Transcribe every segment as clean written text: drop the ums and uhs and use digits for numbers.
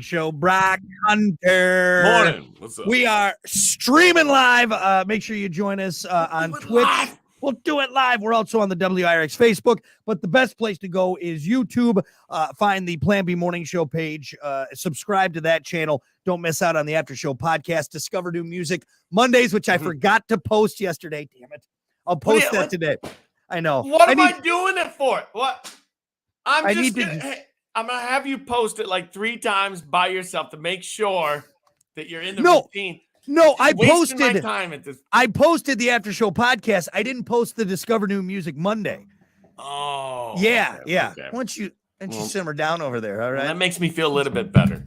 Show. Brock Hunter. Morning. What's up? We are streaming live. Make sure you join us on Twitch. Live. We'll do it live. We're also on the WIRX Facebook, but the best place to go is YouTube. Find the Plan B Morning Show page. Subscribe to that channel. Don't miss out on the After Show podcast. Discover new music Mondays, which I forgot to post yesterday. Damn it. I'll post that today. I know. What am I doing it for? What? I'm going to have you post it like 3 times by yourself to make sure that you're in the routine. No, I posted my time at this. I posted the After Show podcast. I didn't post the Discover New Music Monday. Oh. Yeah. Okay. Once you simmer down over there, all right? Well, that makes me feel a little bit better.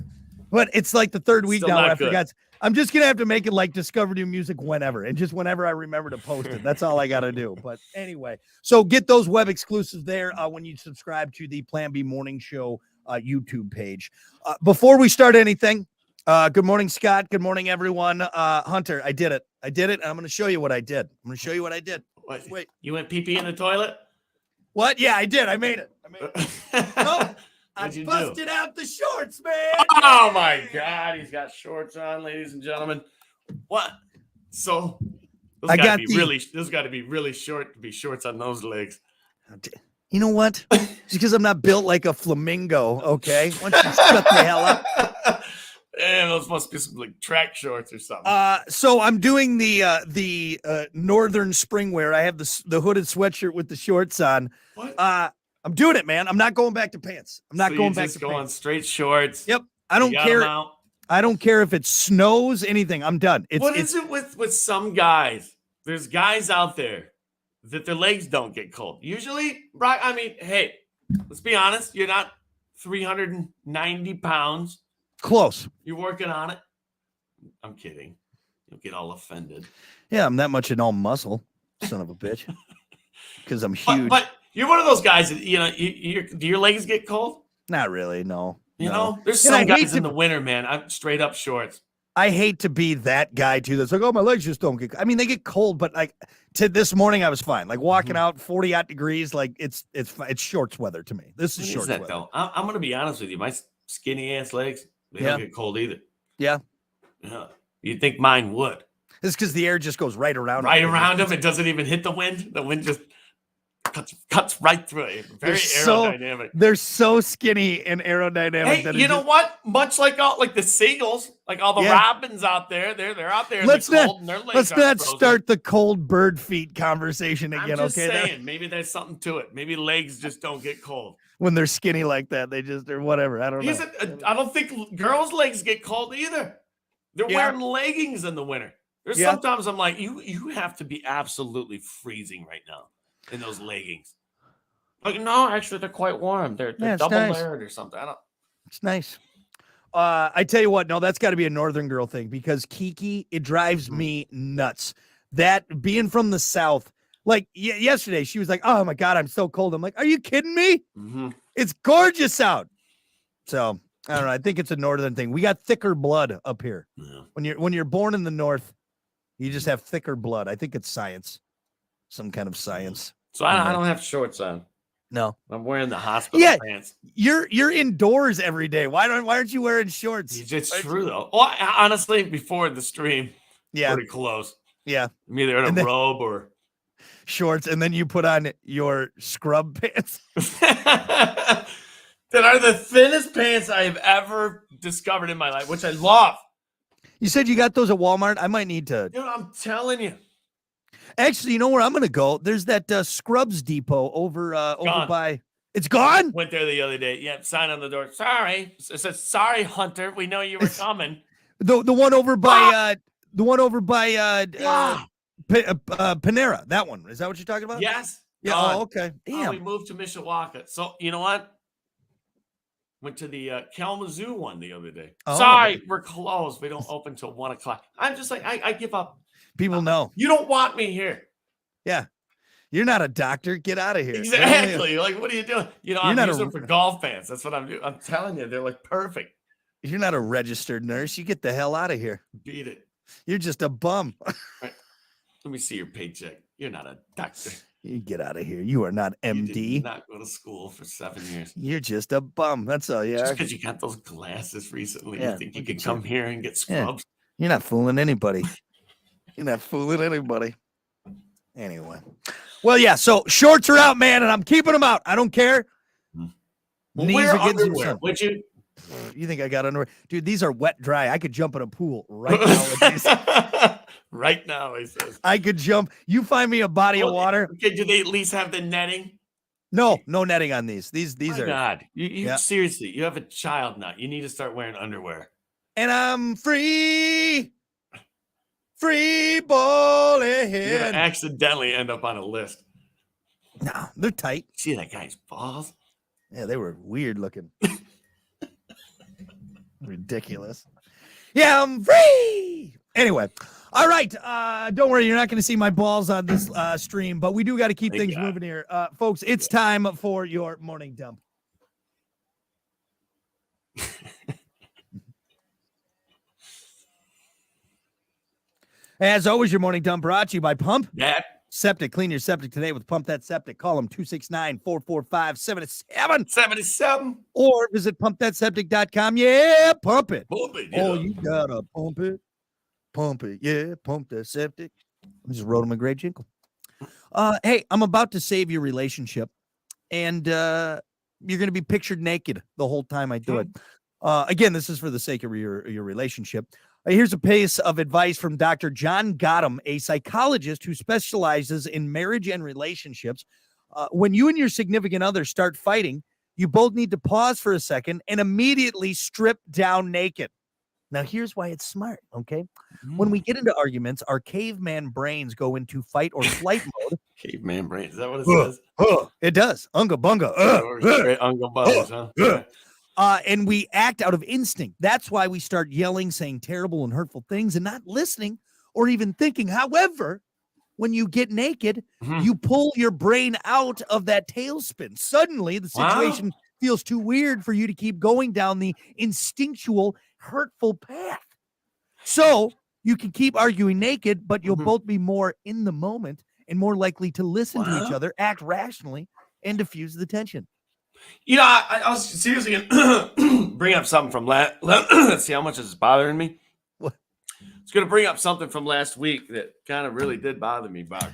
But it's like the third week Still now. not I good. forgot. I'm just going to have to make it like Discover New Music whenever. And just whenever I remember to post it. That's all I got to do. But anyway, so get those web exclusives there when you subscribe to the Plan B Morning Show YouTube page. Before we start anything, good morning, Scott. Good morning, everyone. Hunter, I did it. And I'm going to show you what I did. What? Wait. You went pee-pee in the toilet? What? Yeah, I did. I made it. Nope. I busted out the shorts, man. Oh, my God. He's got shorts on, ladies and gentlemen. What? So, those got to be really short to be shorts on those legs. You know what? Just because I'm not built like a flamingo, okay? Why don't you shut the hell up? Man, those must be some like track shorts or something. So I'm doing the northern spring wear. I have the hooded sweatshirt with the shorts on. What? I'm doing it, man. I'm not going back to pants. I'm not going back to going pants. Straight shorts. Yep. I don't care. I don't care if it snows, anything. I'm done. What is it with some guys? There's guys out there that their legs don't get cold. Usually, Brock, I mean, hey, let's be honest. You're not 390 pounds. Close. You're working on it. I'm kidding. You'll get all offended. Yeah, I'm that much in all muscle, son of a bitch. Because I'm huge. But you're one of those guys that, do your legs get cold? Not really, no. There's some guys in the winter, man. I'm straight up shorts. I hate to be that guy too. That's like, oh, my legs just don't get. I mean, they get cold, but like this morning, I was fine. Like walking out 40 odd degrees, like it's shorts weather to me. This is shorts weather. Though? I'm gonna be honest with you. My skinny ass legs, they don't get cold either. Yeah. You'd think mine would. It's because the air just goes right around. Right around them. It doesn't even hit the wind. The wind just cuts right through it. Very aerodynamic. They're so skinny and aerodynamic. Hey, you know what? Much like the seagulls, like all the robins out there, they're out there in the cold and their legs let's not frozen. Start the cold bird feet conversation again. I'm just saying, maybe there's something to it. Maybe legs just don't get cold when they're skinny like that. They just or whatever. I don't know. I don't think girls' legs get cold either. They're wearing leggings in the winter. There's sometimes I'm like, you have to be absolutely freezing right now in those leggings. Like, no, actually, they're quite warm. They're double layered or something. It's nice. I tell you what, no, that's got to be a northern girl thing because Kiki, it drives me nuts. That being from the South, like yesterday, she was like, "Oh my God, I'm so cold." I'm like, "Are you kidding me? Mm-hmm. It's gorgeous out." So I don't know. I think it's a northern thing. We got thicker blood up here. Yeah. When you're born in the North, you just have thicker blood. I think it's science, some kind of science. So I don't have shorts on. No, I'm wearing the hospital pants. You're indoors every day. Why aren't you wearing shorts? It's true though. Well, honestly, before the stream, pretty close. Yeah, I'm either in a robe or shorts, and then you put on your scrub pants. That are the thinnest pants I have ever discovered in my life, which I love. You said you got those at Walmart. I might need to. Dude, I'm telling you. Actually, you know where I'm going to go? There's that Scrubs Depot over by... It's gone? Went there the other day. Yeah, sign on the door. Sorry. It says, "Sorry, Hunter. We know you were coming." The one over by... Panera. That one. Is that what you're talking about? Yes. Yeah. Oh, okay. Damn. We moved to Mishawaka. So, you know what? Went to the Kalamazoo one the other day. Oh, sorry, we're closed. We don't open till 1 o'clock. I'm just like, I give up. People know. You don't want me here. Yeah. You're not a doctor. Get out of here. Exactly. Like, what are you doing? I'm using for golf pants. That's what I'm doing. I'm telling you, they're like perfect. You're not a registered nurse. You get the hell out of here. Beat it. You're just a bum. Right. Let me see your paycheck. You're not a doctor. You get out of here. You are not MD. You did not go to school for 7 years. You're just a bum. That's all you are. Just because you got those glasses recently, you think you could come here and get scrubs? Yeah. You're not fooling anybody. You're not fooling anybody. Anyway. Well, yeah, so shorts are out, man, and I'm keeping them out. I don't care. Well, wear underwear, would you? You think I got underwear? Dude, these are wet dry. I could jump in a pool right now. Right now, he says. I could jump. You find me a body of water. Okay, do they at least have the netting? No netting on these. These My are. God, you seriously, you have a child now. You need to start wearing underwear. And I'm free balling. You're gonna accidentally end up on a list. No, they're tight. See that guy's balls? Yeah, they were weird looking. Ridiculous. Yeah, I'm free. Anyway, all right. Don't worry, you're not going to see my balls on this stream, but we do got to keep things moving here. Folks, it's time for your morning dump. As always, your morning dump brought to you by Pump Septic. Clean your septic today with Pump That Septic. Call them 269-445-7777. Or visit pumpthatseptic.com. Yeah, pump it. Pump it. Yeah. Oh, you gotta pump it. Pump it. Yeah, pump that septic. I just wrote him a great jingle. Hey, I'm about to save your relationship, and you're going to be pictured naked the whole time I do it. Again, this is for the sake of your relationship. Here's a piece of advice from Dr. John Gotham, a psychologist who specializes in marriage and relationships. When you and your significant other start fighting, you both need to pause for a second and immediately strip down naked. Now, here's why it's smart, okay? When we get into arguments, our caveman brains go into fight or flight mode. Caveman brain, is that what it says? It does. Unga bunga. Unga bungas, huh? And we act out of instinct. That's why we start yelling, saying terrible and hurtful things and not listening or even thinking. However, when you get naked, you pull your brain out of that tailspin. Suddenly, the situation feels too weird for you to keep going down the instinctual, hurtful path. So you can keep arguing naked, but you'll both be more in the moment and more likely to listen to each other, act rationally, and diffuse the tension. You know, I was seriously going to bring up something from let's see how much this is bothering me. What? I was going to bring up something from last week that kind of really did bother me about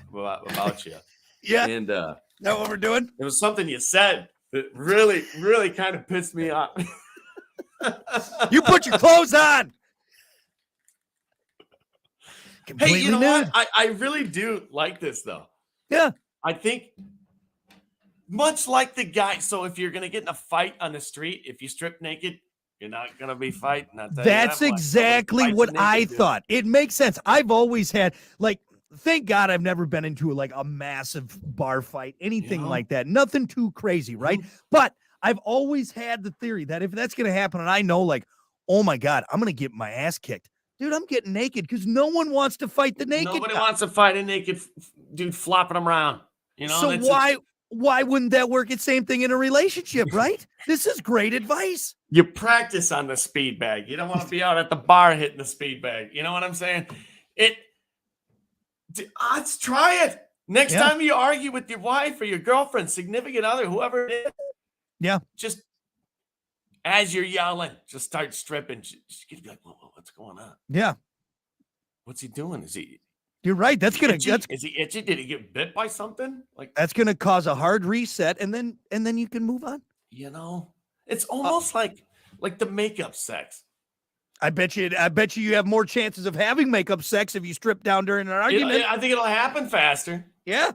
you. Yeah. And that what we're doing? It was something you said that really, really kind of pissed me off. You put your clothes on. Hey, you know what? I really do like this, though. Yeah. I think much like the guy. So if you're going to get in a fight on the street, if you strip naked, you're not going to be fighting. That's exactly what I thought. It makes sense. I've always had, like, thank God I've never been into like a massive bar fight, anything like that. Nothing too crazy, right? But I've always had the theory that if that's going to happen and I know like, oh my God, I'm going to get my ass kicked. Dude, I'm getting naked because no one wants to fight the naked Nobody wants to fight a naked dude flopping them around. You know, so why wouldn't that work? It's same thing in a relationship, right? This is great advice. You practice on the speed bag. You don't want to be out at the bar hitting the speed bag. You know what I'm saying? Let's try it. Next time you argue with your wife or your girlfriend, significant other, whoever it is. Yeah. Just as you're yelling, just start stripping. She's gonna be like, what's going on? Yeah. What's he doing? Is he? You're right. Is he itchy? Did he get bit by something? Like that's gonna cause a hard reset, and then you can move on. You know, it's almost like the makeup sex. I bet you have more chances of having makeup sex if you strip down during an argument. I think it'll happen faster. Yeah.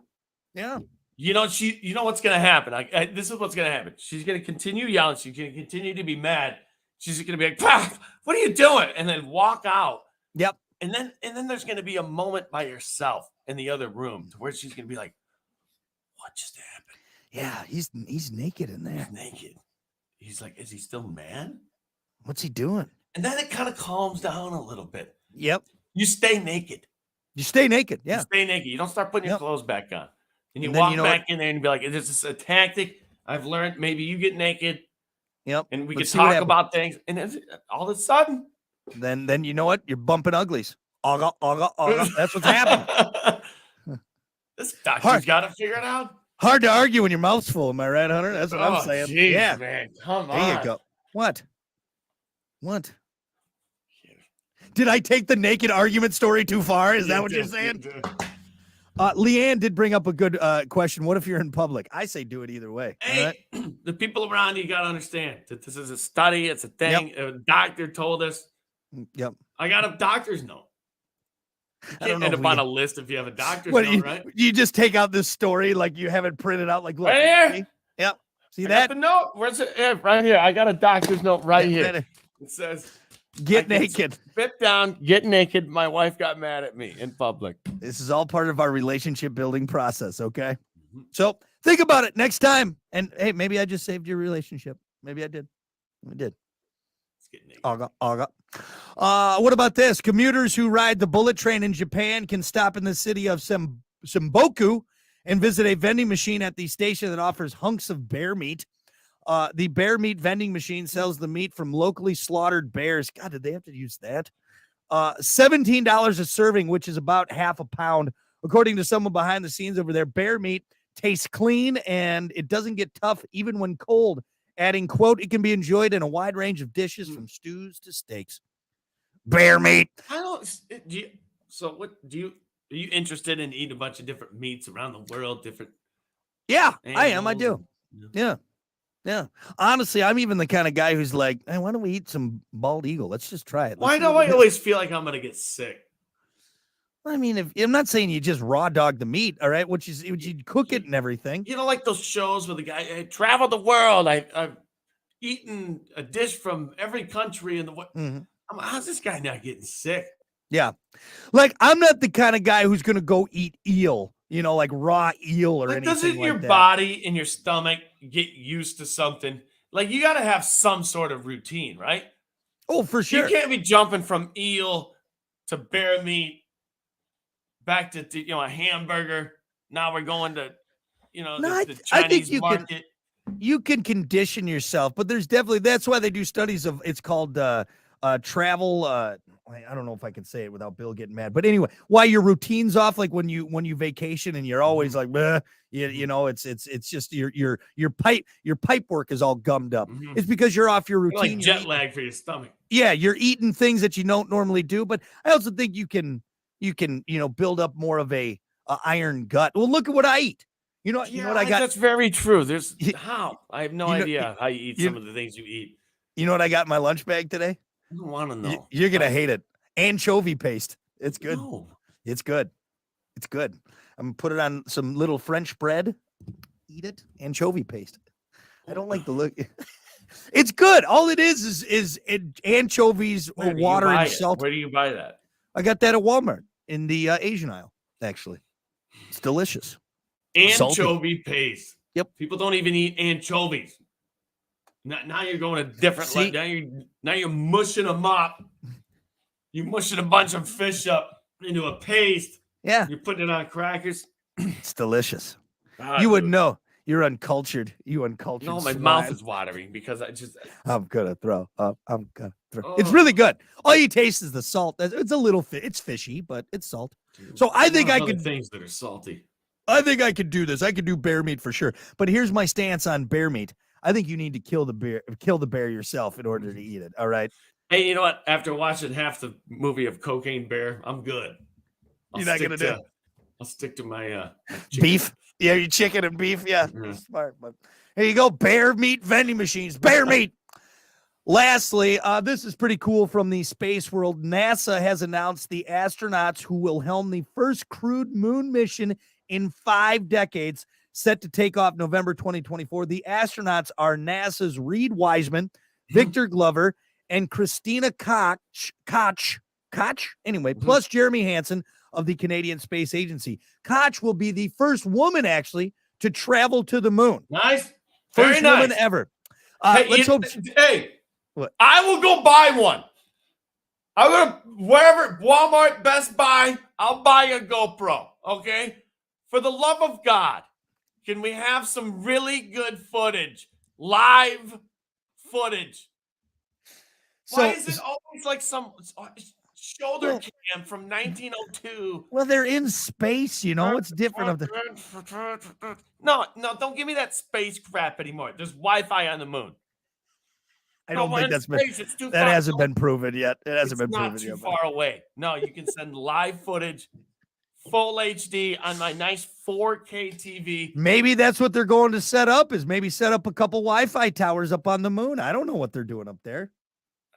Yeah. You know, what's going to happen. This is what's going to happen. She's going to continue yelling. She's going to continue to be mad. She's going to be like, "Pah, what are you doing?" And then walk out. Yep. And then there's going to be a moment by yourself in the other room to where she's going to be like, "What just happened?" Yeah, he's naked in there. He's naked. He's like, is he still mad? What's he doing? And then it kind of calms down a little bit. Yep. You stay naked. You stay naked. Yeah. You stay naked. You don't start putting your clothes back on. And you walk back in there and be like, is this a tactic I've learned? Maybe you get naked. Yep. And we can talk about things. And then all of a sudden. Then you know what? You're bumping uglies. That's what's happening. This doctor's got to figure it out. Hard to argue when your mouth's full. Am I right, Hunter? That's what I'm saying. Geez, yeah, man, come on. There you go. What? Did I take the naked argument story too far? Is that what you're saying? Leanne did bring up a good question. What if you're in public? I say do it either way. Hey, the people around you got to understand that this is a study. It's a thing. Yep. A doctor told us. Yep. I got a doctor's note. You can't end up on a list if you have a doctor's note, right? You just take out this story like you have it printed out. Like, look. Right here. See? Yep. See I that? got the note. Where's it? Yeah, right here. I got a doctor's note right here. It says, get naked. Spit down, get naked. My wife got mad at me in public. This is all part of our relationship building process, okay? Mm-hmm. So think about it next time. And hey, maybe I just saved your relationship. Maybe I did. I did. Let's get naked. What about this? Commuters who ride the bullet train in Japan can stop in the city of Simboku and visit a vending machine at the station that offers hunks of bear meat. The bear meat vending machine sells the meat from locally slaughtered bears. God, did they have to use that? $17 a serving, which is about half a pound. According to someone behind the scenes over there, bear meat tastes clean and it doesn't get tough even when cold. Adding, quote, it can be enjoyed in a wide range of dishes from stews to steaks. Bear meat. Are you interested in eating a bunch of different meats around the world? Different. Yeah, I am. I do. Yeah. Honestly, I'm even the kind of guy who's like, hey, why don't we eat some bald eagle? Let's just try it. Why do I always feel like I'm going to get sick? I mean, if I'm not saying you just raw dog the meat, all right, which is you cook it and everything. You know, like those shows where the guy traveled the world. I've eaten a dish from every country in the world. Mm-hmm. How's this guy not getting sick? Yeah, like I'm not the kind of guy who's going to go eat eel. You know, like raw eel or anything doesn't like your that. body and your stomach get used to something? Like you got to have some sort of routine, right? Oh, for sure. You can't be jumping from eel to bear meat back to a hamburger. Now we're going to the Chinese market. You can condition yourself, but there's definitely that's why they do studies of it's called travel. I don't know if I can say it without Bill getting mad, but anyway, why your routine's off, like when you vacation and you're always like, you know, it's just your pipe work is all gummed up. Mm-hmm. It's because you're off your routine. Like jet lag for your stomach. Yeah, you're eating things that you don't normally do, but I also think you can build up more of a iron gut. Well, look at what I eat. You know what I got? That's very true. There's how I have no idea how you eat some of the things you eat. You know what I got in my lunch bag today? I don't want to know. You're gonna hate it. Anchovy paste. It's good. No. It's good. It's good. I'm gonna put it on some little French bread. Eat it. Anchovy paste. I don't like the look. It's good. All it is anchovies, water, and salt. Where do you buy that? I got that at Walmart in the Asian aisle. Actually, it's delicious. Anchovy paste. Yep. People don't even eat anchovies. Now you're going a different level. Now you're mushing them up. You're mushing a bunch of fish up into a paste. Yeah. You're putting it on crackers. It's delicious. You would know. You're uncultured. You uncultured. No, my mouth is watering because I'm gonna throw up. Oh. It's really good. All you taste is the salt. It's a little it's fishy, but it's salt. Dude, so I think I could things that are salty. I think I could do this. I could do bear meat for sure. But here's my stance on bear meat. I think you need to kill the bear yourself in order to eat it. All right. Hey, you know what? After watching half the movie of Cocaine Bear, I'm good. You're not gonna do. I'll stick to my beef. Yeah, your chicken and beef. Yeah, smart. But here you go. Bear meat vending machines. Bear meat. Lastly, this is pretty cool from the space world. NASA has announced the astronauts who will helm the first crewed moon mission in 5 decades, set to take off November 2024. The astronauts are NASA's Reed Wiseman, Victor Glover, and Christina Koch. Anyway, plus Jeremy Hansen of the Canadian Space Agency. Koch will be the first woman actually to travel to the moon. Nice. First woman ever. Let's hope. Hey, what? I will go buy one. I'm going to wherever, Walmart, Best Buy, I'll buy a GoPro. Okay. For the love of God, can we have some really good footage? Live footage. Why is it always like shoulder cam from 1902. Well, they're in space, it's different of the. No, don't give me that space crap anymore. There's Wi-Fi on the moon. I don't think that's been. It's too That far. hasn't been proven yet. It hasn't been not proven too yet. far away. No, you can send live footage, full HD on my nice 4K TV. Maybe that's what they're going to set up. Is maybe set up a couple Wi-Fi towers up on the moon. I don't know what they're doing up there.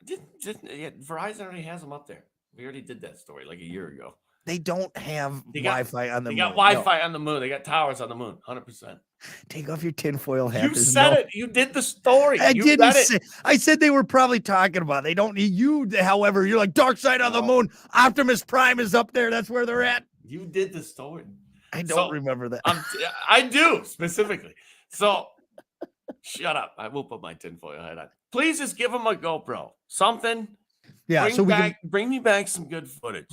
Verizon already has them up there. We already did that story like a year ago. They don't have Wi-Fi on the moon. They got Wi-Fi on the moon. They got towers on the moon. 100%. Take off your tinfoil hat. You said it. You did the story. I didn't say. I said they were probably talking about. They don't need you. However, you're like Dark Side of the Moon. Optimus Prime is up there. That's where they're at. You did the story. I don't remember that. I do specifically. So shut up. I will put my tinfoil hat on. Please just give them a GoPro. Something. Yeah. Bring me back some good footage.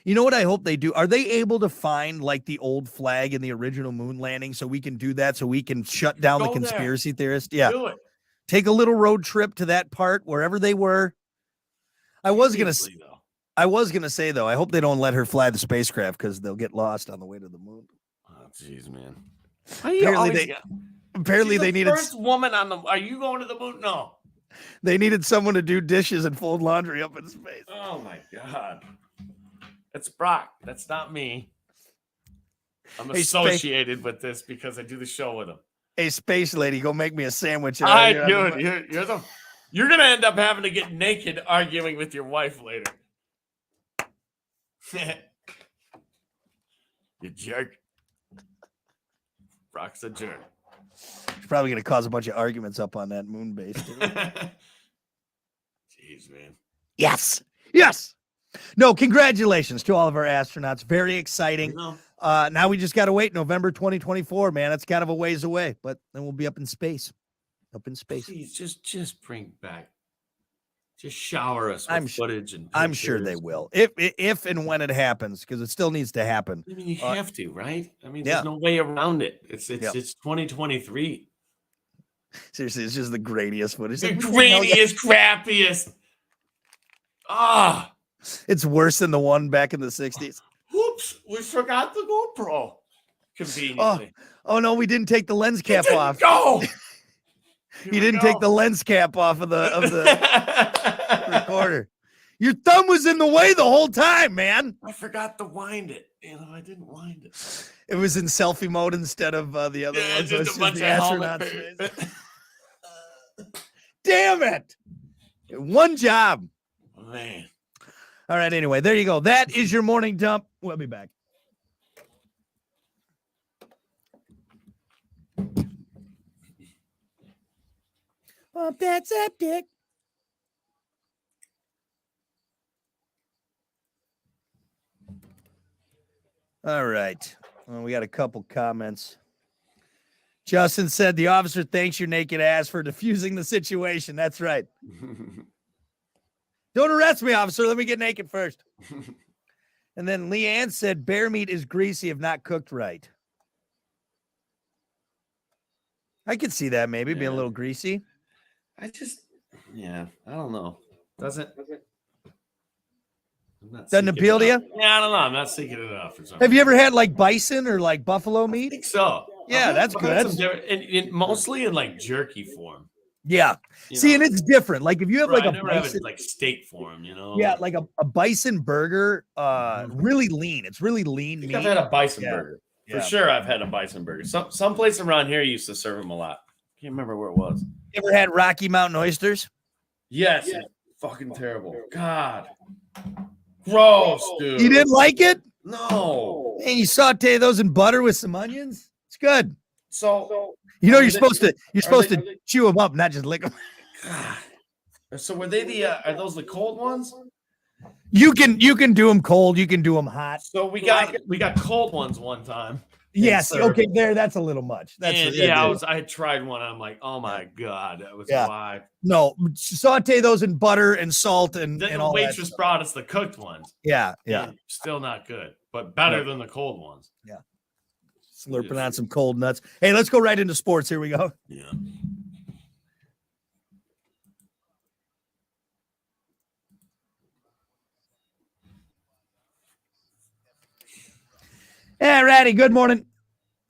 You know what I hope they do? Are they able to find like the old flag in the original moon landing so we can do that, so we can shut down the conspiracy theorists? Yeah. Do it. Take a little road trip to that part, wherever they were. I was going to say, though, I hope they don't let her fly the spacecraft because they'll get lost on the way to the moon. Oh, jeez, man. Apparently they needed first woman on the. Are you going to the moon? No. They needed someone to do dishes and fold laundry up in space. Oh, my God. That's Brock. That's not me. I'm associated with this because I do the show with him. Hey, space lady, go make me a sandwich. Dude, you're gonna end up having to get naked arguing with your wife later. You jerk. Brock's a jerk. He's probably gonna cause a bunch of arguments up on that moon base. Jeez, man. Yes. No, congratulations to all of our astronauts. Very exciting. Now we just got to wait November 2024, man. That's kind of a ways away, but then we'll be up in space. Please, just bring back. Just shower us with footage and pictures. I'm sure they will. If and when it happens, because it still needs to happen. I mean, you have to, right? I mean, there's no way around it. It's 2023. Seriously, it's just the grainiest footage. The grainiest, crappiest. It's worse than the one back in the 60s. Oops, we forgot the GoPro. Conveniently. Oh no, we didn't take the lens cap off. Go. You didn't take the lens cap off of the recorder. Your thumb was in the way the whole time, man. I forgot to wind it. I didn't wind it. It was in selfie mode instead of the other ones. Just a bunch of astronauts. Damn it! One job. Man. All right, anyway, there you go. That is your morning dump. We'll be back. Pump that septic. All right. Well, we got a couple comments. Justin said, the officer thanks your naked ass for diffusing the situation. That's right. Don't arrest me, officer. Let me get naked first. And then Leanne said, bear meat is greasy if not cooked right. I could see that maybe being a little greasy. I don't know. Doesn't appeal to you? Yeah, I don't know. I'm not seeking it out for something. Have you ever had like bison or like buffalo meat? I think so. Yeah, that's good. Mostly in like jerky form. Yeah. See, and it's different. Like if you have like I a never bison, have it like steak form, Yeah, like a bison burger, really lean. It's really lean meat. I've had a bison burger. For sure, I've had a bison burger. Some place around here used to serve them a lot. Can't remember where it was. You ever had Rocky Mountain oysters? Yes. Yeah. Fucking terrible. God. Gross, dude. You didn't like it? No. And you saute those in butter with some onions? It's good. So you're supposed to chew them up, not just lick them. God. So were they are those the cold ones? You can do them cold, you can do them hot. So we got cold ones one time. Yes, okay, that's a little much. I had tried one. I'm like, oh my God, that was why. No, saute those in butter and salt and all that. The waitress brought us the cooked ones. Yeah. Still not good, but better than the cold ones. Yeah. Slurping on some cold nuts. Hey, let's go right into sports. Here we go. Yeah. Yeah, Ratty, good morning.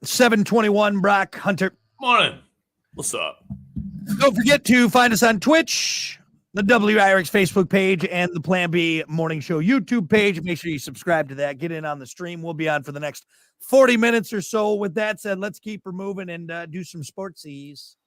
721 Brock Hunter. Morning. What's up? Don't forget to find us on Twitch, the WIRX Facebook page, and the Plan B Morning Show YouTube page. Make sure you subscribe to that. Get in on the stream. We'll be on for the next 40 minutes or so. With that said, let's keep her moving and do some sportsies.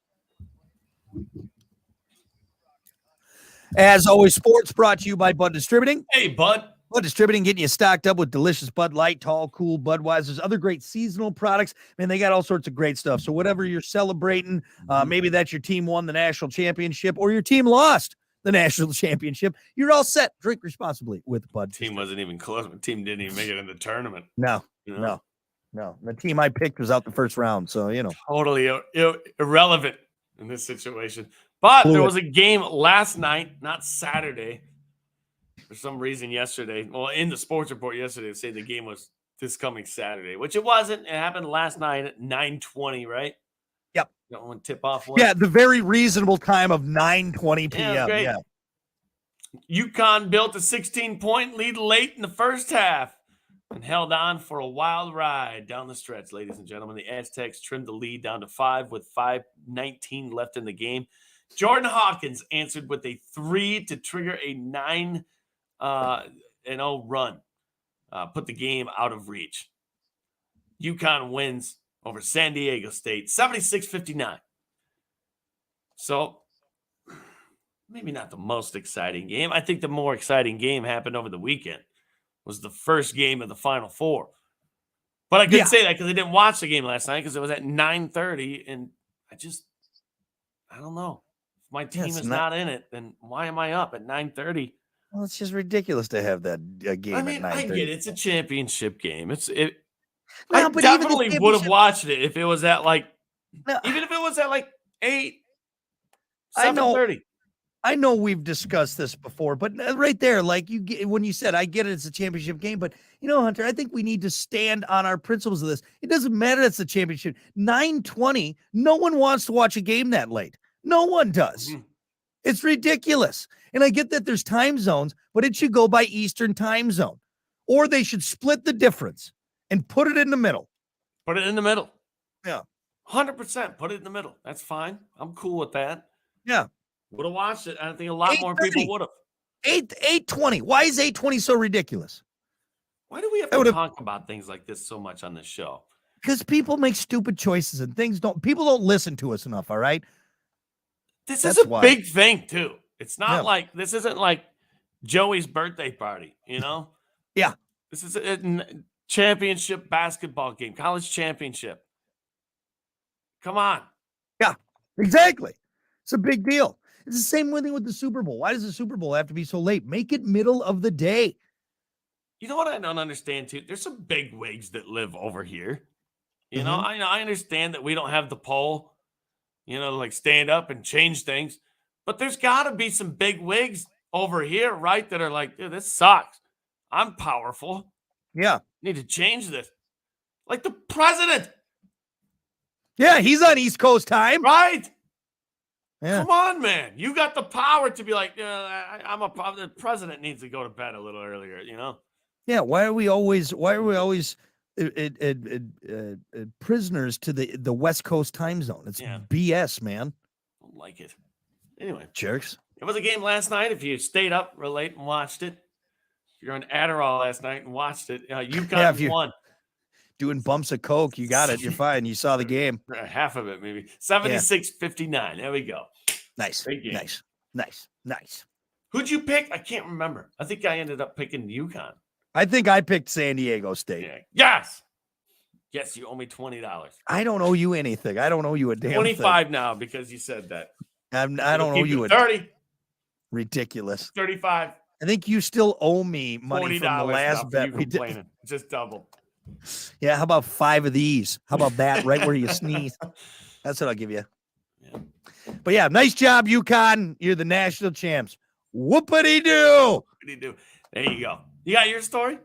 As always, sports brought to you by Bud Distributing. Hey, Bud. Bud Distributing, getting you stocked up with delicious Bud Light, Tall, Cool, Budweiser's, other great seasonal products. Man, they got all sorts of great stuff. So whatever you're celebrating, maybe that's your team won the national championship or your team lost the national championship, you're all set. Drink responsibly with Bud. Team wasn't even close. My team didn't even make it in the tournament. No. The team I picked was out the first round, so, Totally irrelevant in this situation. But there was a game last night, not Saturday. For some reason yesterday, in the sports report yesterday, they say the game was this coming Saturday, which it wasn't. It happened last night at 9:20, right? Yep. That one tip off was. Yeah, the very reasonable time of 9:20 p.m. Yeah. UConn built a 16-point lead late in the first half and held on for a wild ride down the stretch, ladies and gentlemen. The Aztecs trimmed the lead down to 5 with 5:19 left in the game. Jordan Hawkins answered with a 3 to trigger a 9-0 run, put the game out of reach. UConn wins over San Diego State, 76-59. So maybe not the most exciting game. I think the more exciting game happened over the weekend. Was the first game of the Final Four. But I couldn't say that because I didn't watch the game last night because it was at 9:30, and I don't know. If my team is not in it, then why am I up at 9:30? Well, it's just ridiculous to have that game at 9:30. I get it. It's a championship game. No, I but definitely would have watched it if it was at even if it was at 8, 7:30. I know we've discussed this before, but right there, when you said, I get it, it's a championship game, but Hunter, I think we need to stand on our principles of this. It doesn't matter. It's a championship. 9:20. No one wants to watch a game that late. No one does. Mm-hmm. It's ridiculous. And I get that there's time zones, but it should go by Eastern time zone, or they should split the difference and put it in the middle. Put it in the middle. Yeah. 100%. Put it in the middle. That's fine. I'm cool with that. Yeah. Would have watched it. I think a lot more people would have. 8:20. Why is 8:20 so ridiculous? Why do we have to talk about things like this so much on this show? Because people make stupid choices and people don't listen to us enough, all right? This is a big thing, too. It's not this isn't like Joey's birthday party, Yeah. This is a championship basketball game, college championship. Come on. Yeah, exactly. It's a big deal. It's the same thing with the Super Bowl. Why does the Super Bowl have to be so late? Make it middle of the day. You know what I don't understand, too? There's some big wigs that live over here. I understand that we don't have the poll, stand up and change things. But there's got to be some big wigs over here, right, that are like, dude, this sucks. I'm powerful. Yeah. Need to change this. Like the president. Yeah, he's on East Coast time. Right. Yeah. Come on, man. You got the power to be like, the president needs to go to bed a little earlier, Yeah, why are we always prisoners to the West Coast time zone? It's BS, man. I don't like it. Anyway. Jerks. It was a game last night. If you stayed up real late and watched it, if you're on Adderall last night and watched it, UConn won. Doing bumps of Coke, you got it. You're fine. You saw the game. Half of it, maybe. 76-59. There we go. Nice. Nice. Who'd you pick? I can't remember. I think I ended up picking UConn. I think I picked San Diego State. Yeah. Yes, you owe me $20. I don't owe you anything. I don't owe you a damn 25 now because you said that. I don't owe you a 30. Ridiculous. 35. I think you still owe me money from the last bet we did. Just double. Yeah, how about 5 of these? How about that right where you sneeze? That's what I'll give you. Yeah. But yeah, nice job, UConn. You're the national champs. Whoopity-doo. There you go. You got your story?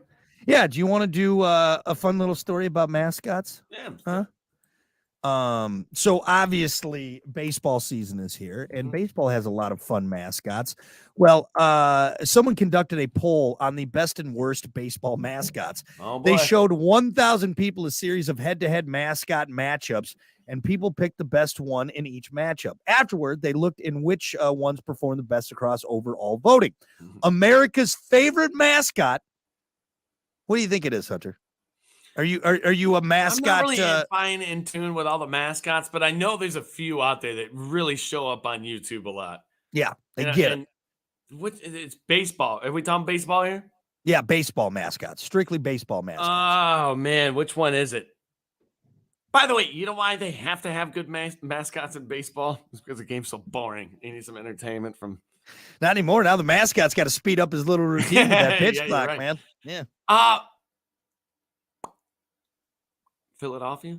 Yeah. Do you want to do a fun little story about mascots? Yeah. Huh? So obviously baseball season is here, and baseball has a lot of fun mascots. Well, someone conducted a poll on the best and worst baseball mascots. Oh, boy. They showed 1,000 people a series of head-to-head mascot matchups, and people picked the best one in each matchup. Afterward, they looked in which ones performed the best across overall voting. America's favorite mascot. What do you think it is, Hunter? Are you a mascot? I'm not really fine in tune with all the mascots, but I know there's a few out there that really show up on YouTube a lot. Yeah, they get it. It's baseball. Are we talking baseball here? Yeah, baseball mascots. Strictly baseball mascots. Oh, man. Which one is it? By the way, you know why they have to have good mascots in baseball? It's because the game's so boring. You need some entertainment from... Not anymore. Now the mascot's got to speed up his little routine with that pitch clock, right. man. Yeah. Philadelphia?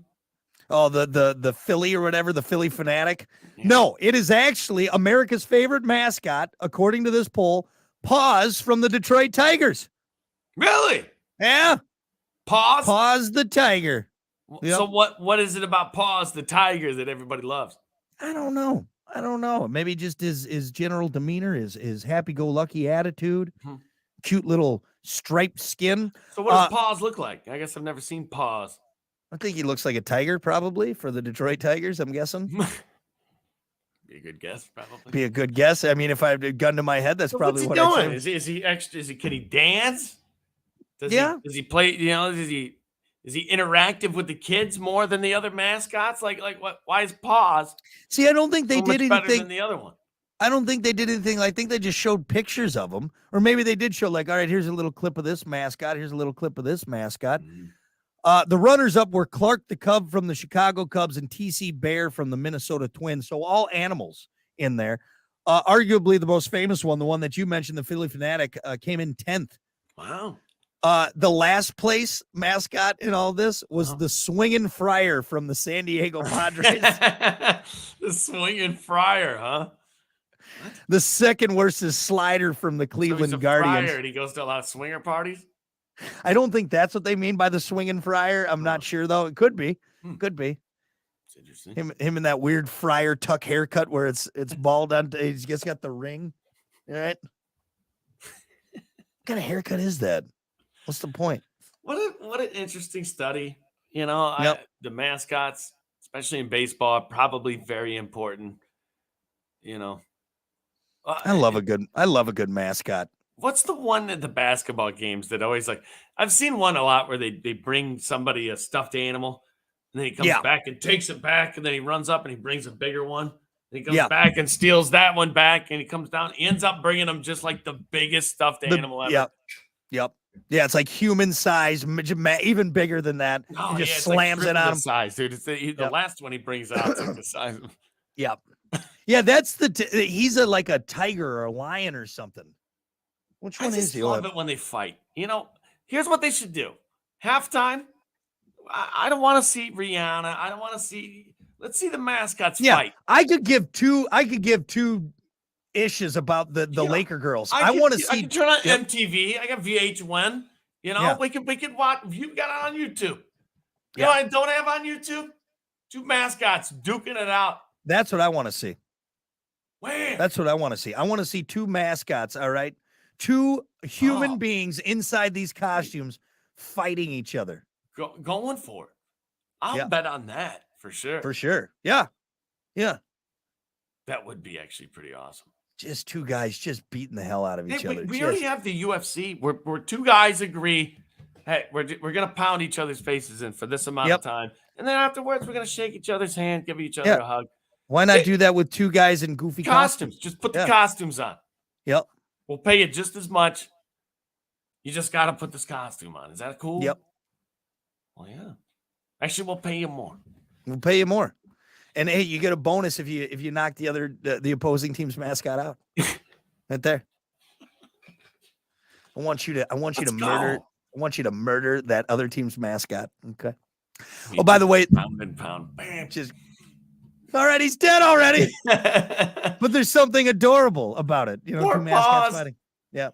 Oh, the Philly or whatever, the Philly Fanatic. Yeah. No, it is actually America's favorite mascot, according to this poll, Paws from the Detroit Tigers. Really? Yeah. Paws? Paws the Tiger. Yep. So what is it about Paws the Tiger that everybody loves? I don't know. Maybe just his general demeanor, his happy-go-lucky attitude, cute little striped skin. So what does Paws look like? I guess I've never seen Paws. I think he looks like a tiger, probably, for the Detroit Tigers, I'm guessing. Be a good guess, probably. Be a good guess. I mean, if I had a gun to my head, that's probably what I'd say. Is he extra? Can he dance? Does he play? Is he interactive with the kids more than the other mascots? Like what? Why is Paws? See, I don't think they did anything better than the other one. I don't think they did anything. I think they just showed pictures of them, or maybe they did show all right, here's a little clip of this mascot. Here's a little clip of this mascot. The runners-up were Clark the Cub from the Chicago Cubs and T.C. Bear from the Minnesota Twins. So all animals in there. Arguably the most famous one, the one that you mentioned, the Philly Fanatic, came in 10th. Wow. The last place mascot in all this was the Swinging Friar from the San Diego Padres. The Swinging Friar, huh? What? The second worst is Slider from the Cleveland Guardians. Friar and he goes to a lot of swinger parties? I don't think that's what they mean by the Swinging Friar. I'm not sure, though. It could be. Could be. It's interesting. Him in that weird friar tuck haircut where it's bald on. He's just got the ring. All right. What kind of haircut is that? What's the point? What an interesting study. The mascots, especially in baseball, are probably very important. I love a good mascot. What's the one at the basketball games that always I've seen one a lot where they bring somebody a stuffed animal and then he comes back and takes it back and then he runs up and he brings a bigger one. And he comes back and steals that one back and he comes down. He ends up bringing them just like the biggest stuffed animal ever. Yep. Yeah, it's like human size, even bigger than that. Oh, he just slams it on him. Size, dude. It's the last one he brings out. It's like the size. Yep. Yeah, that's he's like a tiger or a lion or something. Which one is he? I love it when they fight. Here's what they should do. Halftime, I don't want to see Rihanna. I don't want to see. Let's see the mascots fight. I could give two issues about the Laker girls. I want to see. I can turn on MTV. I got VH1. We can watch. You got it on YouTube. You know what I don't have on YouTube? Two mascots duking it out. That's what I want to see. Where? That's what I want to see. I want to see two mascots. All right. Two human beings inside these costumes fighting each other. Going for it. I'll bet on that for sure. For sure. Yeah. Yeah. That would be actually pretty awesome. Just two guys just beating the hell out of each other. We already have the UFC where two guys agree, hey, we're going to pound each other's faces in for this amount of time. And then afterwards, we're going to shake each other's hand, give each other a hug. Why not do that with two guys in goofy costumes? Just put the costumes on. Yep. We'll pay you just as much. You just got to put this costume on. Is that cool? Yep. Well, yeah. Actually, we'll pay you more. We'll pay you more. And hey, you get a bonus if you knock the opposing team's mascot out. Right there. I want you to murder that other team's mascot. Okay. Oh, by the way, pound and pound. Bam. Just all right, he's dead already. But there's something adorable about it. Two mascots fighting. Yeah.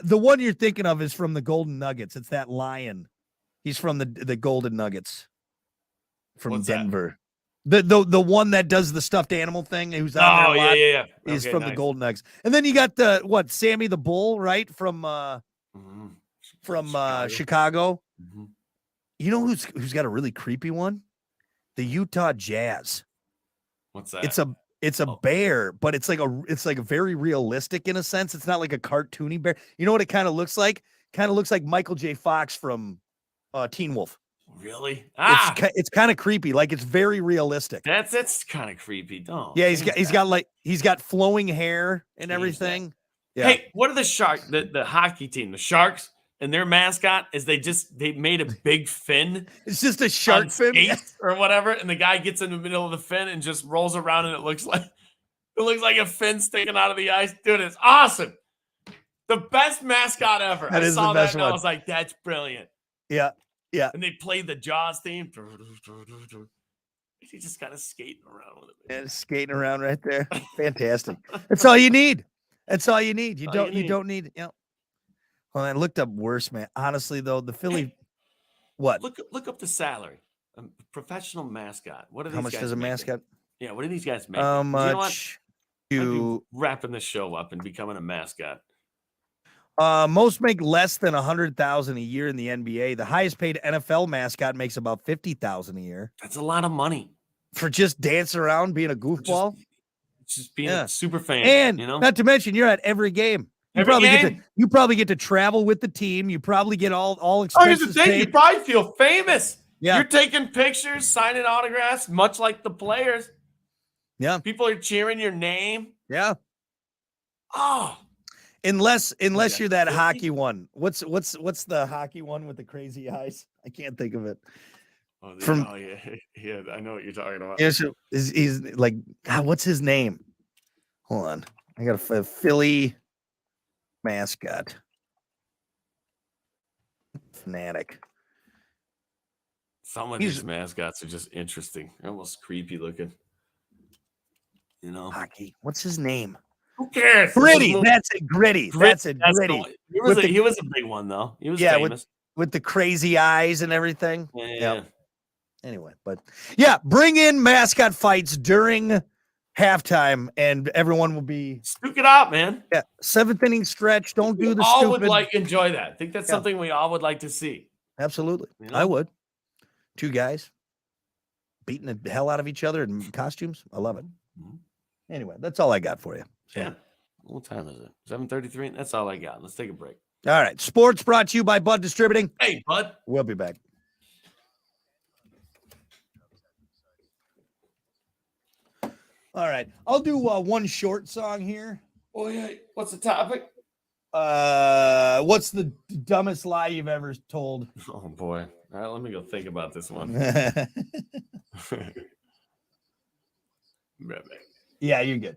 The one you're thinking of is from the Golden Nuggets. It's that lion. He's from the Golden Nuggets. from What's that? Denver. The one that does the stuffed animal thing, who's on there a lot, yeah. is Okay, from nice. the Golden Eggs. And then you got Sammy the Bull, right? From Chicago. Mm-hmm. You know who's got a really creepy one? The Utah Jazz. What's that? It's a bear, but it's like a very realistic in a sense. It's not like a cartoony bear. You know what it kind of looks like? Kind of looks like Michael J. Fox from Teen Wolf. Really? It's kind of creepy. Like, it's very realistic. That's kind of creepy. Don't. Yeah, he's got flowing hair and everything. Yeah. Hey, what are the hockey team, the Sharks, and their mascot is they made a big fin. It's just a shark fin or whatever, and the guy gets in the middle of the fin and just rolls around, and it looks like a fin sticking out of the ice. Dude, it's awesome. The best mascot ever. That is the best one. I was like, that's brilliant. Yeah. Yeah. And they played the Jaws theme. He's just kind of skating around with it. And skating around right there. Fantastic. That's all you need. That's all you need. You don't need, you know. Well, I looked up worse, man. Honestly, though, the Philly. Hey, what? Look up the salary. Professional mascot. What are these How much guys does a making? mascot? Yeah, what do these guys make? How much? You wrapping the show up and becoming a mascot. Most make less than $100,000 a year in the NBA. The highest paid NFL mascot makes about $50,000 a year. That's a lot of money for just dancing around, being a goofball, just being a super fan. And you know, not to mention, you're at every game. You probably get to travel with the team. You probably get all expenses. Here's the thing: you probably feel famous. Yeah, you're taking pictures, signing autographs, much like the players. Yeah, people are cheering your name. Yeah. Oh. Unless you're that hockey one. What's the hockey one with the crazy eyes? I can't think of it. Yeah, I know what you're talking about. He's like, God, what's his name? Hold on, I got a Philly mascot. Fanatic. Some of these mascots are just interesting. They're almost creepy looking. You know, hockey. What's his name? Who cares? Gritty. That's it. Gritty. That's it. Gritty. He was a big one though. He was famous. With the crazy eyes and everything. Yeah. Anyway, but yeah, bring in mascot fights during halftime, and everyone will be spook it out, man. Yeah, 7th inning stretch. Don't do the all stupid. Would enjoy that. I think that's something we all would like to see. Absolutely, I would. 2 guys beating the hell out of each other in costumes. I love it. Mm-hmm. Anyway, that's all I got for you. So. Yeah. What time is it? 7:33. That's all I got. Let's take a break. All right. Sports brought to you by Bud Distributing. Hey, Bud. We'll be back. All right. I'll do one short song here. Oh, yeah. What's the topic? What's the dumbest lie you've ever told? Oh, boy. All right. Let me go think about this one. Yeah, you're good.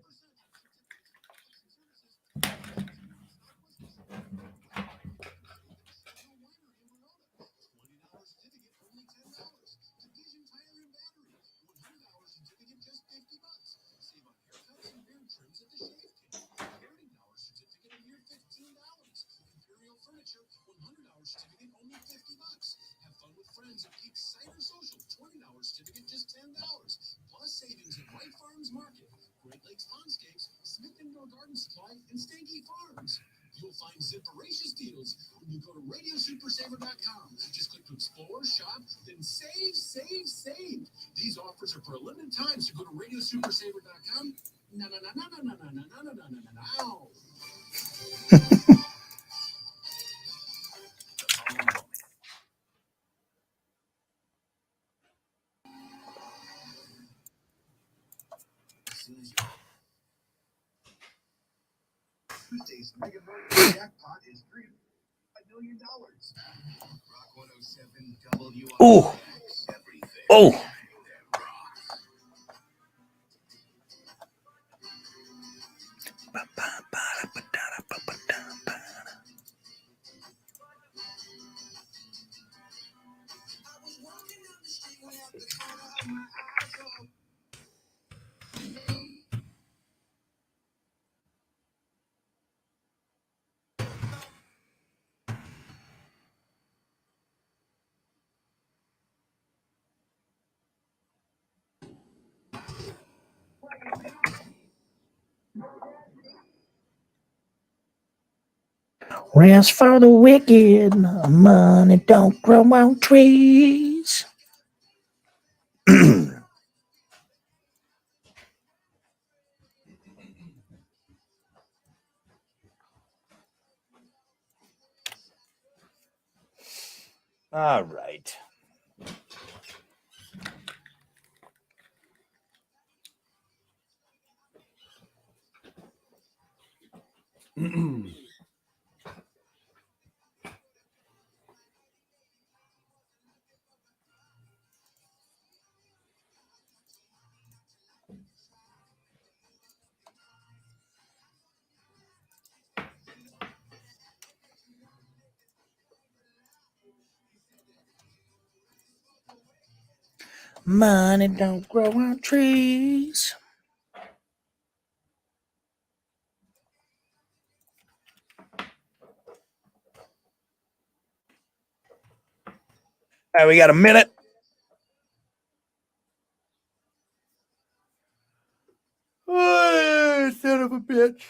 You'll find zipperacious deals when you go to radiosupersaver.com. Just click to explore, shop, then save. These offers are for a limited time, so go to radiosupersaver.com. No. Tuesday's Mega Millions jackpot is $3 million. Rock 107 WI. Oh. Oh. Rest for the wicked, money don't grow on trees. All right. Money don't grow on trees. All right, we got a minute. Oh, son of a bitch.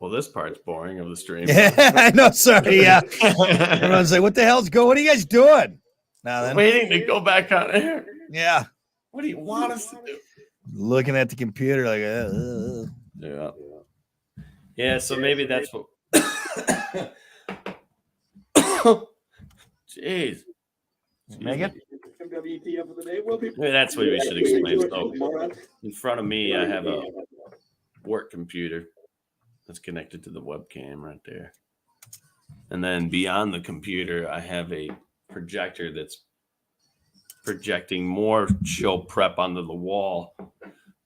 Well, this part's boring of the stream. Yeah, I know. Sorry. Yeah. Everyone's like, what the hell's going? What are you guys doing? Now then. Waiting to go back on air. Yeah. What do you want us to do? Looking at the computer like, Yeah. Yeah, so maybe that's what. Jeez. Megan? Maybe that's what we should explain. So, in front of me, I have a work computer that's connected to the webcam right there. And then beyond the computer, I have a projector that's projecting more show prep onto the wall,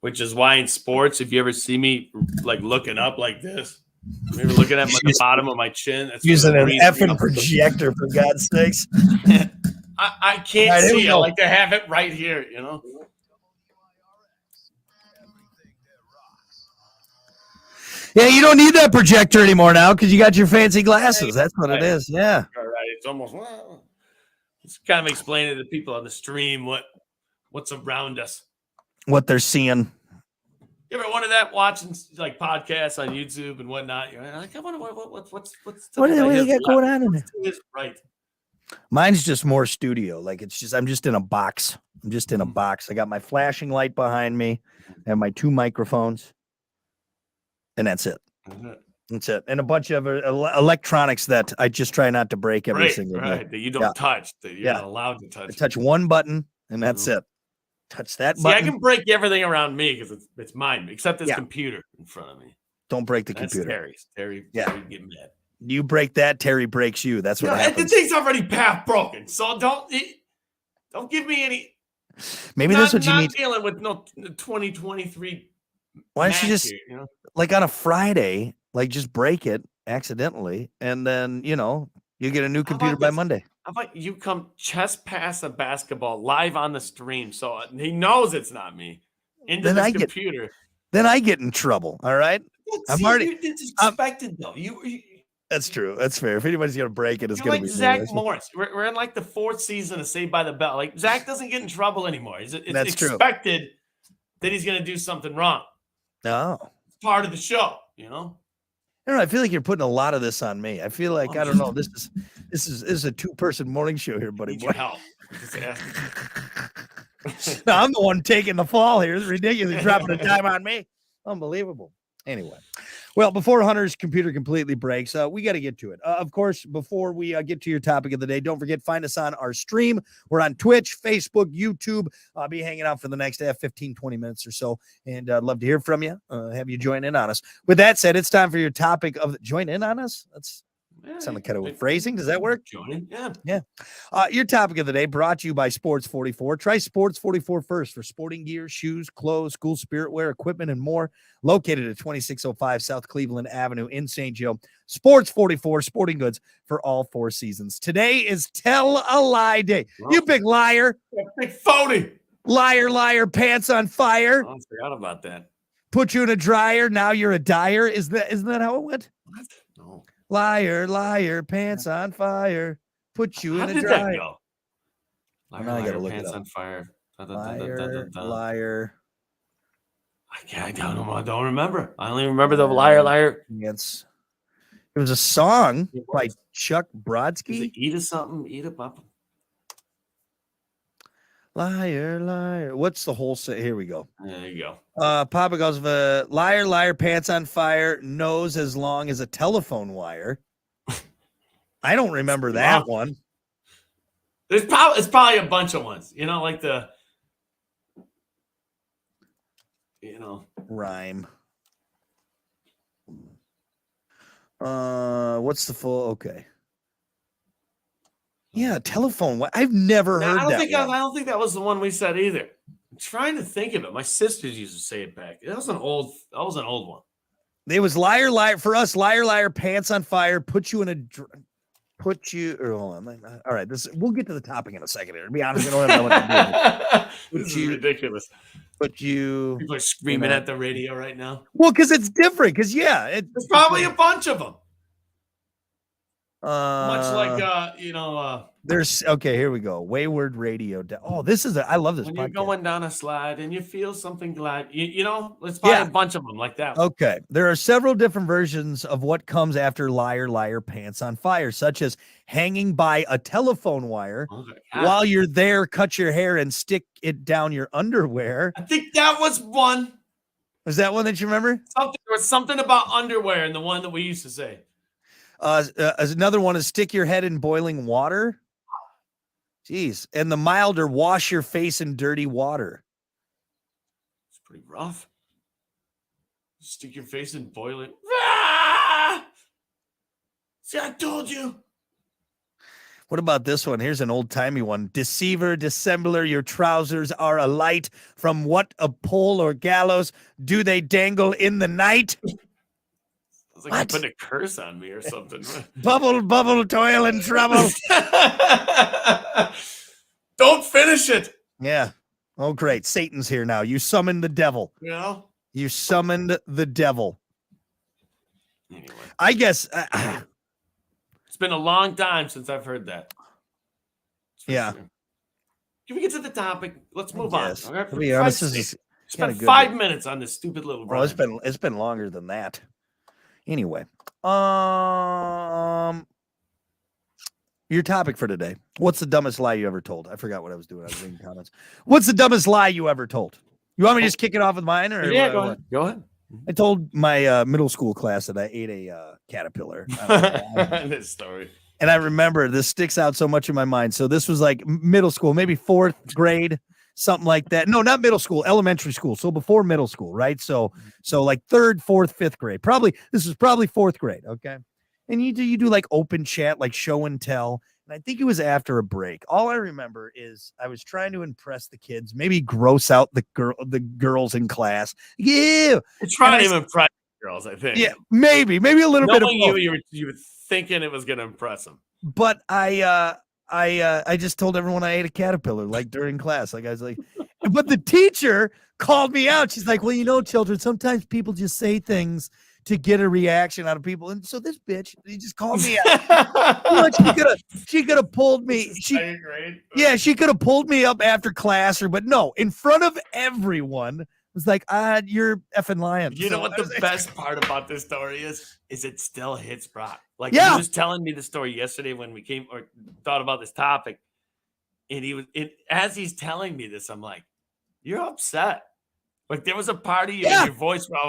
which is why in sports, if you ever see me like looking up like this, maybe looking at the bottom of my chin, that's using an effing projector, for God's sakes. I can't right, see. I like to have it right here, you know. Yeah, you don't need that projector anymore now because you got your fancy glasses. That's what it is. Yeah. All right. It's almost. It's kind of explaining to people on the stream what's around us, what they're seeing. You ever wonder that watching like podcasts on YouTube and whatnot? You're like, I wonder what's what do they got going on in there? Right. Mine's just more studio. Like I'm just in a box. I'm just in a box. I got my flashing light behind me and my 2 microphones. And that's it. That's it. And a bunch of electronics that I just try not to break every single day. That you don't touch, that you're not allowed to touch. I touch one button and that's it. Touch that button. I can break everything around me because it's mine, except this computer in front of me. Don't break the computer. Terry get mad. You break that, Terry breaks you. That's what happens. The thing's already half broken, so don't give me any. Maybe that's what you need. Dealing with 2023. Why don't you just like on a Friday, like just break it accidentally, and then you get a new computer by Monday. How about you come chest pass a basketball live on the stream, so he knows it's not me. Into the computer. Then I get in trouble. All right. I'm already disrespected though. That's true. That's fair. If anybody's gonna break it, it's gonna be Zach Morris. We're in like the 4th season of Saved by the Bell. Like Zach doesn't get in trouble anymore. It's expected that he's gonna do something wrong. No, it's part of the show. I don't know. I feel like you're putting a lot of this on me. I feel like I don't know. This is a 2-person morning show here, buddy. Need help. No, I'm the one taking the fall here. It's ridiculous. Dropping the time on me. Unbelievable. Anyway, well, before Hunter's computer completely breaks, we got to get to it. Of course, before we get to your topic of the day, don't forget, find us on our stream. We're on Twitch, Facebook, YouTube. I'll be hanging out for the next 15, 20 minutes or so, and I'd love to hear from you, have you join in on us. With that said, it's time for your topic of join in on us. That's sound like kind of phrasing. Does that work? Joining? Yeah. Your topic of the day brought to you by Sports 44. Try Sports 44 first for sporting gear, shoes, clothes, school spirit wear, equipment, and more. Located at 2605 South Cleveland Avenue in St. Joe. Sports 44, sporting goods for all 4 seasons. Today is Tell a Lie Day. Wow. You big liar. Big phony. Liar, pants on fire. I forgot about that. Put you in a dryer. Now you're a dyer. Isn't that how it went? What? No. Liar, pants on fire. put you How in a did dry. that go? Well, now I gotta look it pants up. on fire. Liar, liar. I don't remember. I only remember the liar. Yes. It was a song by Chuck Is Brodsky. it eat a something? Eat a pop. Liar, liar. What's the whole say? Here we go. There you go. Papa goes, liar, liar, pants on fire, nose as long as a telephone wire. I don't remember that one. It's probably a bunch of ones. Like the rhyme. What's the full? Okay. Yeah, telephone. I've never heard that. I don't think that was the one we said either. I'm trying to think of it. My sisters used to say it back. That was an old one. It was liar, liar for us. Liar, liar, pants on fire. Put you in a. Put you. Hold on. All right. We'll get to the topic in a second. Here. To be honest, I don't know what to do. This is ridiculous. But you. People are screaming at the radio right now. Well, because it's different. Because there's probably a bunch of them. Much like there's okay. Here we go. Wayward Radio. This is I love this. When podcast. you're going down a slide and you feel something glad, let's buy a bunch of them like that. Okay, there are several different versions of what comes after liar, liar, pants on fire, such as hanging by a telephone wire while you're there. Cut your hair and stick it down your underwear. I think that was one. Was that one that you remember? There was something about underwear in the one that we used to say. Another one is stick your head in boiling water. Jeez. And the milder, wash your face in dirty water. It's pretty rough. Stick your face in boiling. Ah! See, I told you. What about this one? Here's an old-timey one. Deceiver, dissembler, your trousers are alight. From what a pole or gallows do they dangle in the night? It's like you put a curse on me or something. Bubble, bubble, toil and trouble. Don't finish it. Yeah. Oh, great. Satan's here now. You summoned the devil. You summoned the devil. Anyway. I guess. It's been a long time since I've heard that. Yeah. Sure. Can we get to the topic? Let's move on. Okay? To be honest, spent 5 minutes on this stupid little. Oh, it's been longer than that. Anyway, your topic for today. What's the dumbest lie you ever told? I forgot what I was doing. I was reading comments. What's the dumbest lie you ever told? You want me to just kick it off with mine? Or yeah, go ahead. Go ahead. I told my middle school class that I ate a caterpillar. This story. And I remember this sticks out so much in my mind. So this was like middle school, maybe 4th grade. Something like that. No, not middle school, elementary school. So before middle school, right? So like 3rd, 4th, 5th grade. This was probably 4th grade. Okay. And you do like open chat, like show and tell. And I think it was after a break. All I remember is I was trying to impress the kids, maybe gross out the girls in class. Yeah. Trying to impress girls, I think. Yeah, maybe a little bit of both. You were thinking it was going to impress them. But I just told everyone I ate a caterpillar, like during class. Like I was like, but the teacher called me out. She's like, well, children, sometimes people just say things to get a reaction out of people. And so this bitch, he just called me out. She could have pulled me. She could have pulled me up after class but no, in front of everyone. Was like, you're effing lying. You know what the best part about this story is it still hits Brock. Like he was telling me the story yesterday when we came or thought about this topic. And as he's telling me this, I'm like, you're upset. Like there was a part of you in your voice where I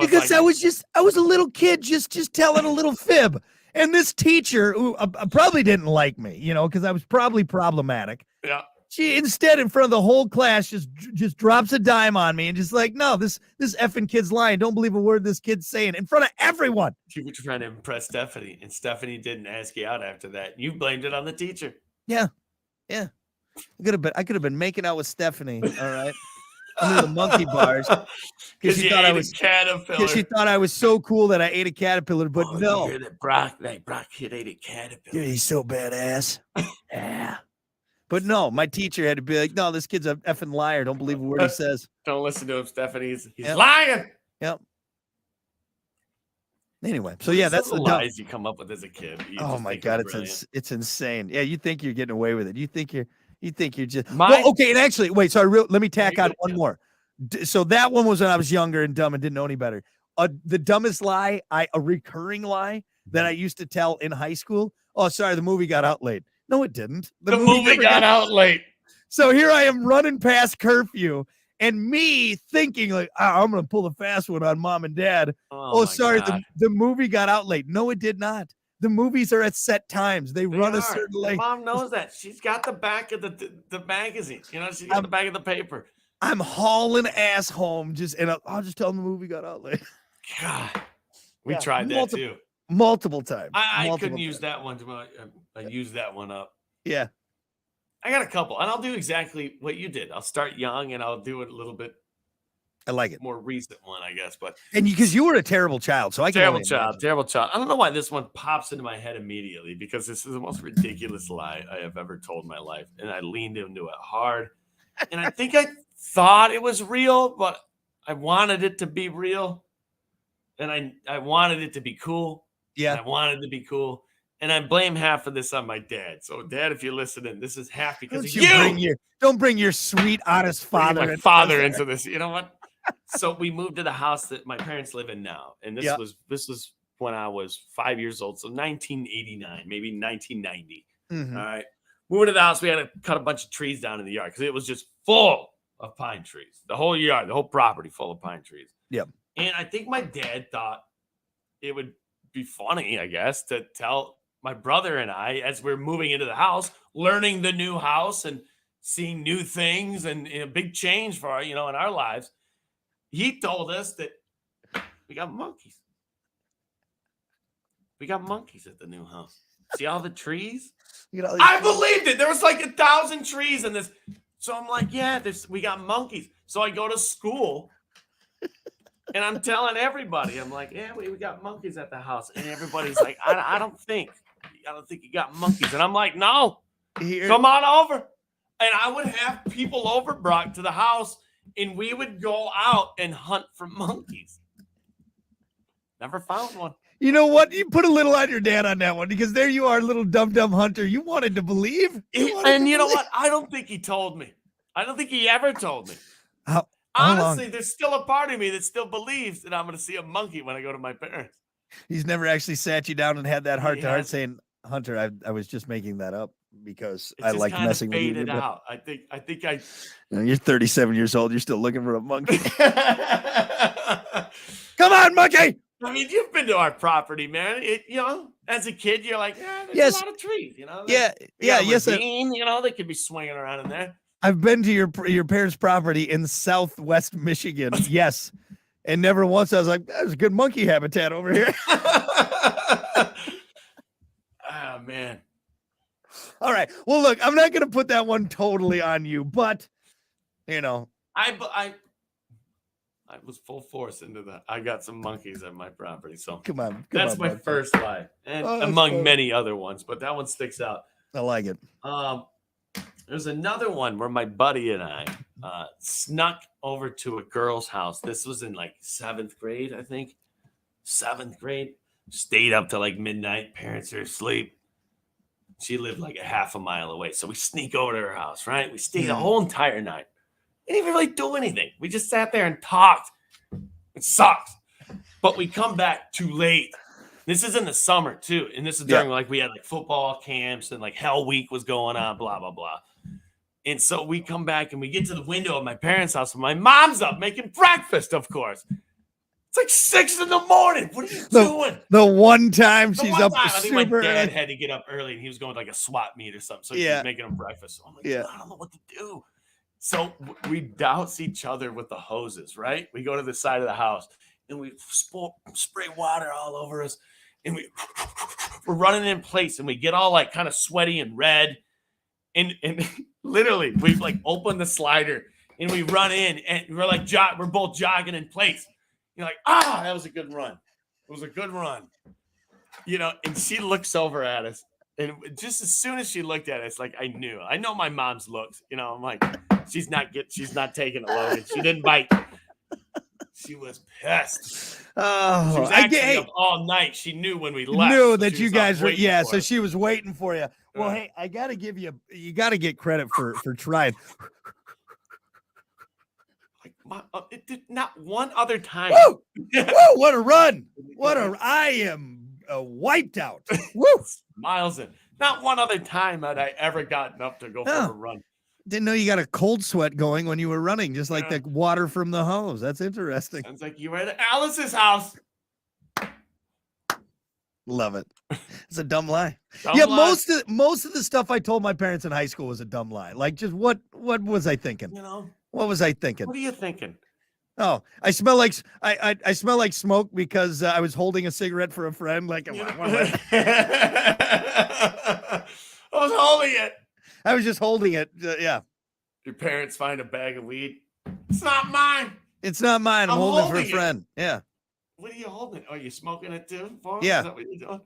was a little kid just telling a little fib. And this teacher who probably didn't like me, because I was probably problematic. Yeah. She instead in front of the whole class just drops a dime on me and just like, no, this effing kid's lying. Don't believe a word this kid's saying in front of everyone. You were trying to impress Stephanie, and Stephanie didn't ask you out after that. You blamed it on the teacher. Yeah. I could have been making out with Stephanie. All right. Under the monkey bars because she thought I was caterpillar. Because she thought I was so cool that I ate a caterpillar, but no. You hear that Brock kid ate a caterpillar. Dude, he's so badass. Yeah. But no, my teacher had to be like, no, this kid's a effing liar. Don't believe a word he says. Don't listen to him, Stephanie. He's lying. Yep. Anyway, so yeah, that's the lies you come up with as a kid. Oh my God, it's insane. Yeah, you think you're getting away with it. You think you're just well, okay. And actually, wait. So let me tack on one more. So that one was when I was younger and dumb and didn't know any better. The dumbest lie, a recurring lie that I used to tell in high school. Oh, sorry, the movie got out late. No, it didn't. The movie got out late. So here I am running past curfew, and me thinking like, I'm going to pull the fast one on mom and dad. Oh sorry, the movie got out late. No, it did not. The movies are at set times. They run a certain length. Mom knows that. She's got the back of the magazine. You know, she's got the back of the paper. I'm hauling ass home, and I'll just tell them the movie got out late. God, we tried that too. Multiple times. I couldn't use that one. I used that one up. Yeah. I got a couple, and I'll do exactly what you did. I'll start young, and I'll do it a little bit. I like it. More recent one, I guess. But because you were a terrible child, so I can terrible child. I don't know why this one pops into my head immediately, because this is the most ridiculous lie I have ever told in my life, and I leaned into it hard. And I think I thought it was real, but I wanted it to be real, and I wanted it to be cool. Yeah, I wanted to be cool. And I blame half of this on my dad. So, Dad, if you're listening, this is half because of you. Don't bring your sweet, honest father into this. You know what? So we moved to the house that my parents live in now, and this was when I was 5 years old. So 1989, maybe 1990. Mm-hmm. All right, moving to the house, we had to cut a bunch of trees down in the yard because it was just full of pine trees. The whole yard, the whole property, full of pine trees. Yep. And I think my dad thought it would be funny, I guess, to tell my brother and I, as we're moving into the house, learning the new house and seeing new things and a big change for in our lives. He told us that we got monkeys. We got monkeys at the new house. See all the trees? I believed it. There was like 1,000 trees in this. So I'm like, yeah, we got monkeys. So I go to school and I'm telling everybody, I'm like, yeah, we got monkeys at the house. And everybody's like, I don't think you got monkeys. And I'm like, no, come on over. And I would have people over brought to the house, and we would go out and hunt for monkeys. Never found one. You know what? You put a little on your dad on that one, because there you are, little dumb hunter. You wanted to believe. You know what? I don't think he told me. I don't think he ever told me. Honestly, there's still a part of me that still believes that I'm going to see a monkey when I go to my parents. He's never actually sat you down and had that heart-to-heart saying, Hunter, I was just making that up because I like messing with you. Out. I think you're 37 years old. You're still looking for a monkey. Come on, monkey. I mean, you've been to our property, man. As a kid, you're like, there's a lot of trees, Yes. They could be swinging around in there. I've been to your parents' property in Southwest Michigan. Yes. And never once I was like, there's a good monkey habitat over here. Oh, man. All right. Well, look, I'm not going to put that one totally on you, but, I was full force into that. I got some monkeys at my property. So come on. That's my first lie. And among many other ones, but that one sticks out. I like it. There's another one where my buddy and I snuck over to a girl's house. This was in like 7th grade, I think. 7th grade. Stayed up till like midnight. Parents are asleep. She lived like a half a mile away. So we sneak over to her house, right? We stayed the whole entire night. Didn't even really do anything. We just sat there and talked. It sucks. But we come back too late. This is in the summer too. And this is during like we had like football camps and like Hell Week was going on, blah, blah, blah. And so we come back and we get to the window of my parents' house and my mom's up making breakfast, of course. It's like 6 a.m. What are you doing? The one time she's up I think my dad had to get up early and he was going to like a swap meet or something. So he was making him breakfast. So I'm like, I don't know what to do. So we douse each other with the hoses, right? We go to the side of the house and we spray water all over us. And we're running in place and we get all like kind of sweaty and red. And literally we like open the slider and we run in and we're like, we're both jogging in place. You're like, that was a good run. It was a good run. And she looks over at us. And just as soon as she looked at us, like I know my mom's looks, I'm like, she's not taking a load. She didn't bite. She was pissed. Oh, She was actually up all night. She knew when we left. Knew so that you guys were, so us. she was waiting for you. Well, hey, I got to give you get credit for trying. Not one other time. Woo! Woo! What a run! I am wiped out. Woo! Miles in. Not one other time had I ever gotten up to go for a run. Didn't know you got a cold sweat going when you were running, just like the water from the hose. That's interesting. Sounds like you were at Alice's house. Love it. It's a dumb lie. Dumb lie. Most of the stuff I told my parents in high school was a dumb lie. Like, just what was I thinking? What was I thinking? What are you thinking? Oh, I smell like I smell like smoke because I was holding a cigarette for a friend. Like, I was holding it. I was just holding it. Yeah. Your parents find a bag of weed. It's not mine. It's not mine. I'm holding it for a friend. Yeah. What are you holding? Are you smoking it too? Yeah. Is that what you're doing?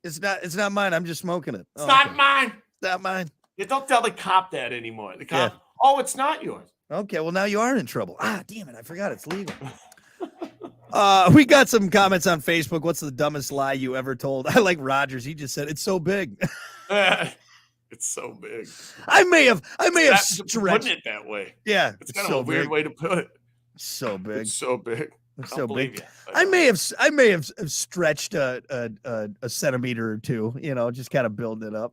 It's not mine. I'm just smoking it. It's not mine. It's not mine. You don't tell the cop that anymore. The cop, oh, it's not yours. Okay, well, now you are in trouble. Damn it. I forgot it's legal. We got some comments on Facebook. What's the dumbest lie you ever told? I like Rogers. He just said it's so big. It's so big. I may have stretched putting it that way. Yeah, it's kind of a weird way to put it. So big. It's so big. It's so big. I may have stretched a centimeter or two. Just kind of building it up.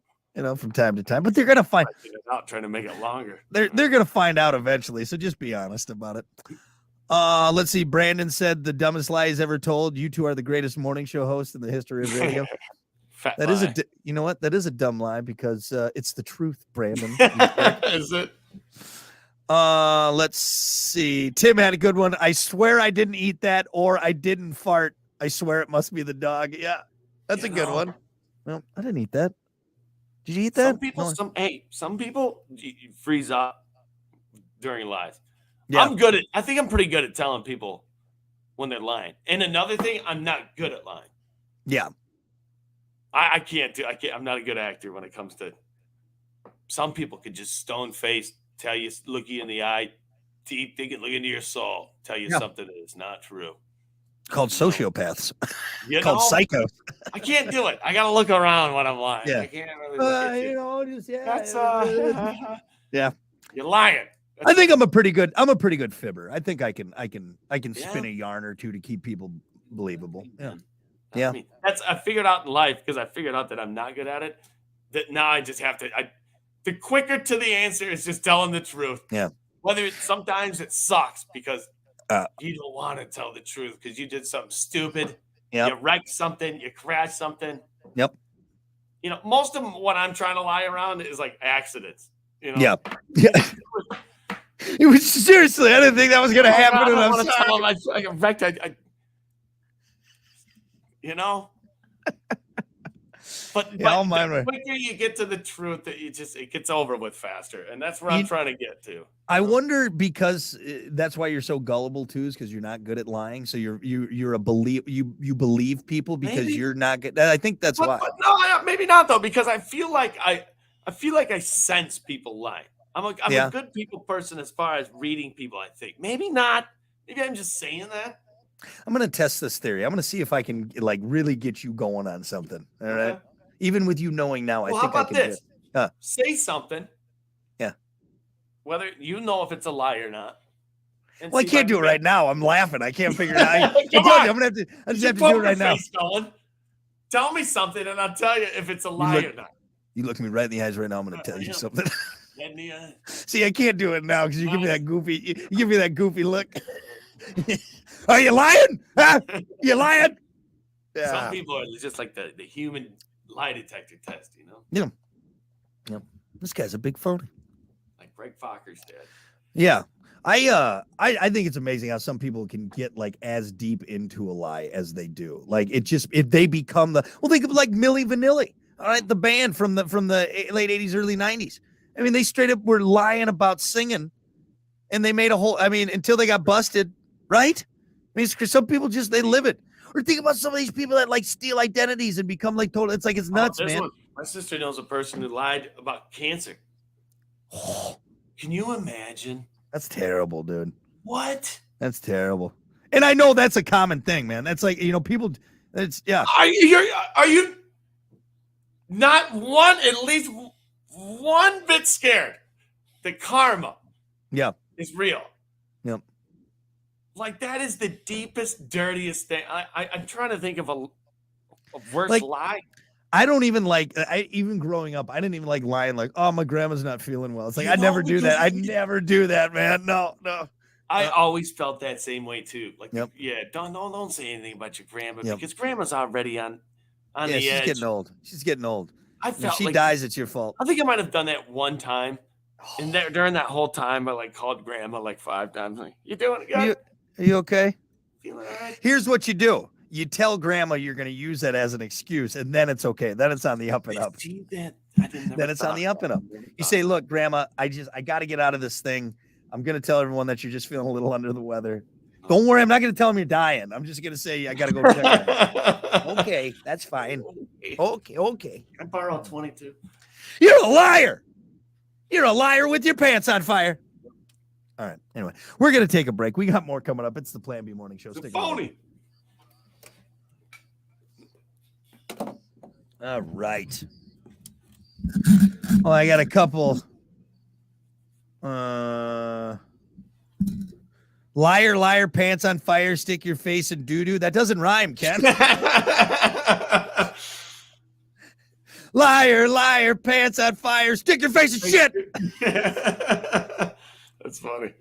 From time to time, but they're gonna find out trying to make it longer. They're gonna find out eventually. So just be honest about it. Let's see. Brandon said the dumbest lie he's ever told. You two are the greatest morning show hosts in the history of radio. That is you know what? That is a dumb lie because it's the truth, Brandon. Is it? Let's see. Tim had a good one. I swear I didn't eat that, or I didn't fart. I swear it must be the dog. Yeah, that's a good one. Well, I didn't eat that. Did you eat that? Some people freeze up during lies. Yeah. I think I'm pretty good at telling people when they're lying. And another thing, I'm not good at lying. Yeah. I can't. I'm not a good actor when it comes to. Some people could just stone face tell you, look you in the eye, deep thinking, look into your soul, tell you something that is not true. Called sociopaths. Called psychos. I can't do it. I got to look around when I'm lying. Yeah. I can't really look at you. That's yeah. You're lying. I think I'm a pretty good fibber. I think I can spin a yarn or two to keep people believable. Yeah. Yeah. I figured out in life, because I figured out that I'm not good at it, that now I just have to the quicker to the answer is just telling the truth. Yeah. Whether sometimes it sucks because you don't want to tell the truth because you did something stupid. Yep. You wrecked something, you crashed something. Yep. Most of what I'm trying to lie around is like accidents. Yep. Yeah. It was seriously, I didn't think that was going to happen. God, and I I'm want to sorry. tell him I wrecked. But the quicker you get to the truth, it gets over with faster, and that's where I'm trying to get to. I wonder, because that's why you're so gullible too, is because you're not good at lying. So you're you believe people because you're not good. I think that's why. But no, maybe not though, because I feel like I sense people lying. I'm a good people person as far as reading people. I think maybe not. Maybe I'm just saying that. I'm gonna test this theory. I'm gonna see if I can really get you going on something. All right. Even with you knowing now, I think how about I can this? do it. Say something. Yeah. Whether you know if it's a lie or not. Well, I can't do it right now. I'm laughing. I can't figure it out. I just have to do it right now. Tell me something, and I'll tell you if it's a lie or not. You look me right in the eyes right now. I'm going to tell you something. In the eye. See, I can't do it now because you give me that goofy. You give me that goofy look. Are you lying? Huh? You lying? Yeah. Some people are just like the human lie detector test, Yeah. This guy's a big phony. Like Greg Focker's dad. Yeah. I think it's amazing how some people can get as deep into a lie as they do. If they become think of Milli Vanilli, all right, the band from the late 80s, early 90s. I mean, they straight up were lying about singing, and they made until they got busted, right? I mean, because some people they live it. Or think about some of these people that steal identities and become total. It's it's nuts, man. My sister knows a person who lied about cancer. Can you imagine? That's terrible, dude. What? That's terrible. And I know that's a common thing, man. That's like, people, it's, yeah. Are you not at least one bit scared that karma is real? Yep. Like, that is the deepest, dirtiest thing. I'm trying to think of a worse Like, lie. I don't even even growing up, I didn't even like lying like, oh, my grandma's not feeling well. It's like, I never do that. I never do that, man. No. I always felt that same way too. Like, Yep. don't say anything about your grandma because grandma's already on the edge. She's getting old. I felt if she like dies, it's your fault. I think I might have done that one time. And during that whole time, I like called grandma like 5 times. Like, you doing good? Are you okay? Feeling all right? Here's what you do. You tell grandma you're going to use that as an excuse, and then it's okay. Then it's on the up and up. Then it's on the up and up. You say, look, grandma, I got to get out of this thing. I'm going to tell everyone that you're just feeling a little under the weather. Don't worry. I'm not going to tell them you're dying. I'm just going to say I got to go check. Okay, that's fine. Okay. I borrowed 22. You're a liar. You're a liar with your pants on fire. All right. Anyway, we're going to take a break. We got more coming up. It's the Plan B Morning Show. It's phony. All right. Well, I got a couple. Liar, pants on fire, stick your face in doo-doo. That doesn't rhyme, Ken. Liar, pants on fire, stick your face in shit. That's funny.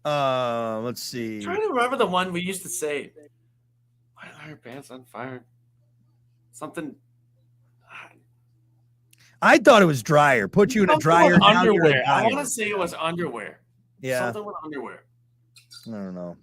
Let's see. I'm trying to remember the one we used to say. Liar, pants on fire. Something. I thought it was dryer. Put you in a dryer. Underwear. I want to say it was underwear. Yeah. Something with underwear. I don't know.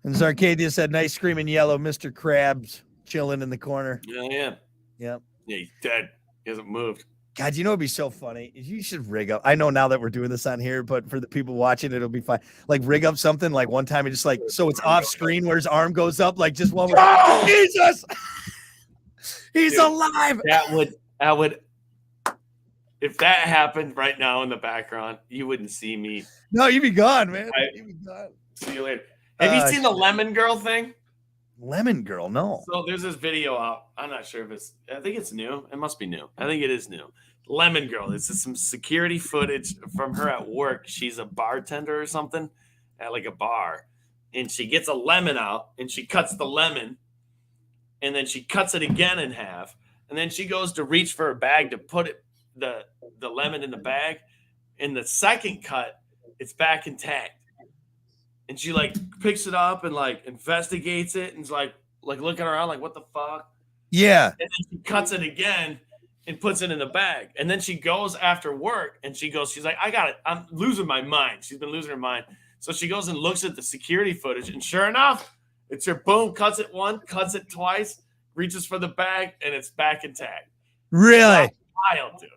And Zarcadia said, nice screaming yellow, Mr. Krabs chilling in the corner. Yeah. Yep. Yeah, he's dead. He hasn't moved. God, you know, it'd be so funny. You should rig up. I know now that we're doing this on here, but for the people watching, it'll be fine. Like, rig up something like one time, and just like, so it's off screen where his arm goes up, like just one. Jesus, he's alive. That would. If that happened right now in the background, you wouldn't see me. No, you'd be gone, man. You'd be gone. See you later. Have you seen the Lemon Girl thing? Lemon Girl, no. So there's this video out. I'm not sure if I think it's new. It must be new. I think it is new. Lemon Girl. It's some security footage from her at work. She's a bartender or something at like a bar. And she gets a lemon out and she cuts the lemon. And then she cuts it again in half. And then she goes to reach for her bag to put the lemon in the bag. In the second cut, it's back intact. And she like picks it up and like investigates it and is like looking around like, what the fuck? Yeah. And then she cuts it again and puts it in the bag. And then she goes after work and she's like, I got it. I'm losing my mind. She's been losing her mind. So she goes and looks at the security footage and sure enough, it's her boom, cuts it once, cuts it twice, reaches for the bag and it's back intact. Really? Wild, dude.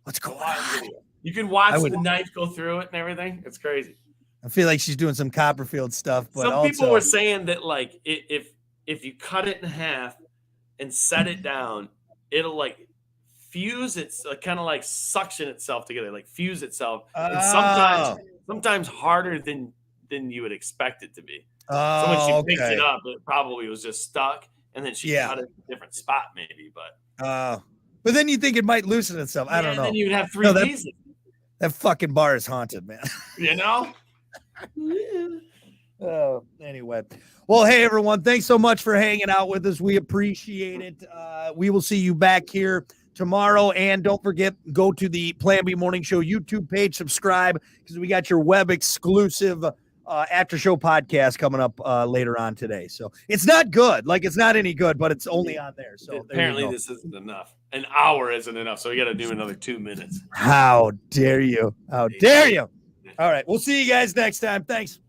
What's going on? You can watch the knife go through it and everything. It's crazy. I feel like she's doing some Copperfield stuff, but some people were saying that like if you cut it in half and set it down, it'll like fuse it's kind of like suction itself together, like fuse itself. And sometimes harder than you would expect it to be. So when she picks it up, it probably was just stuck, and then she cut it in a different spot, maybe. But then you think it might loosen itself. I don't know. Then you'd have three pieces. That fucking bar is haunted, man. You know. Oh, anyway. Well, hey everyone, thanks so much for hanging out with us. We appreciate it. We will see you back here tomorrow, and don't forget, go to the Plan B Morning Show YouTube page, subscribe, because we got your web exclusive after show podcast coming up later on today. So it's not good, like it's not any good, but it's only on there. So apparently this isn't enough. An hour isn't enough, so we got to do another 2 minutes. How dare you? How dare you? All right, we'll see you guys next time. Thanks.